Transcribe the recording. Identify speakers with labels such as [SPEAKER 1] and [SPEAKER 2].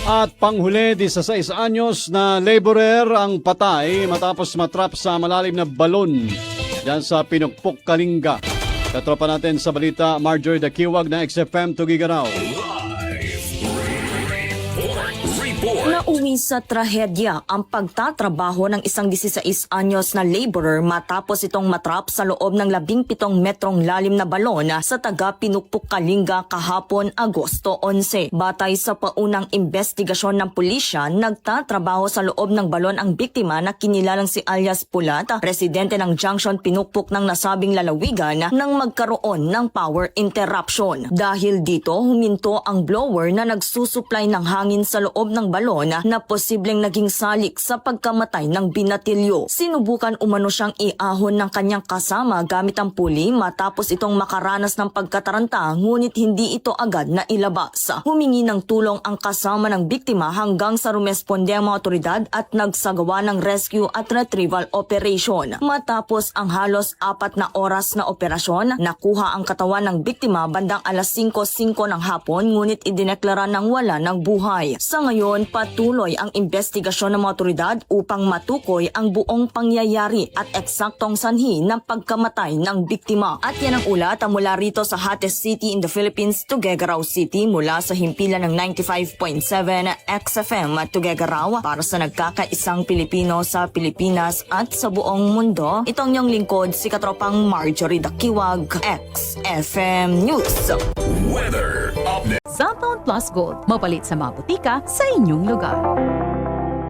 [SPEAKER 1] At panghuli, 16 anyos na laborer ang patay matapos matrap sa malalim na balon dyan sa Pinukpok, Kalinga. Katropa natin sa balita, Marjorie Dakiwag na XFM Tugigaraw.
[SPEAKER 2] Nauwi sa trahedya ang pagtatrabaho ng isang 16 anyos na laborer matapos itong matrap sa loob ng 17 metrong lalim na balon sa taga Pinukpok, Kalinga kahapon Agosto 11. Batay sa paunang investigasyon ng pulisya, nagtatrabaho sa loob ng balon ang biktima na kinilalang si alias Pulat, residente ng Junction Pinukpok ng nasabing lalawigan nang magkaroon ng power interruption. Dahil dito, huminto ang blower na nagsusupply ng hangin sa loob ng balon na posibleng naging salik sa pagkamatay ng binatilyo. Sinubukan umano siyang iahon ng kanyang kasama gamit ang puli matapos itong makaranas ng pagkataranta, ngunit hindi ito agad na ilabas. Humingi ng tulong ang kasama ng biktima hanggang sa rumesponde ang mga otoridad at nagsagawa ng rescue at retrieval operation. Matapos ang halos 4 na oras na operasyon, nakuha ang katawan ng biktima bandang alas 5:05 ng hapon, ngunit idineklara ng wala ng buhay. Sa ngayon, patuloy ang investigasyon ng mga otoridad upang matukoy ang buong pangyayari at eksaktong sanhi ng pagkamatay ng biktima. At yan ang ulat mula rito sa hottest city in the Philippines, Tuguegarao City, mula sa himpilan ng 95.7 XFM Tuguegarao para sa nagkakaisang Pilipino sa Pilipinas at sa buong mundo. Itong niyong lingkod, si Katropang Marjorie Dakiwag, XFM News.
[SPEAKER 3] Weather update.
[SPEAKER 4] Cellphone Plus Gold, mapalit sa mga butika sa inyong lugar.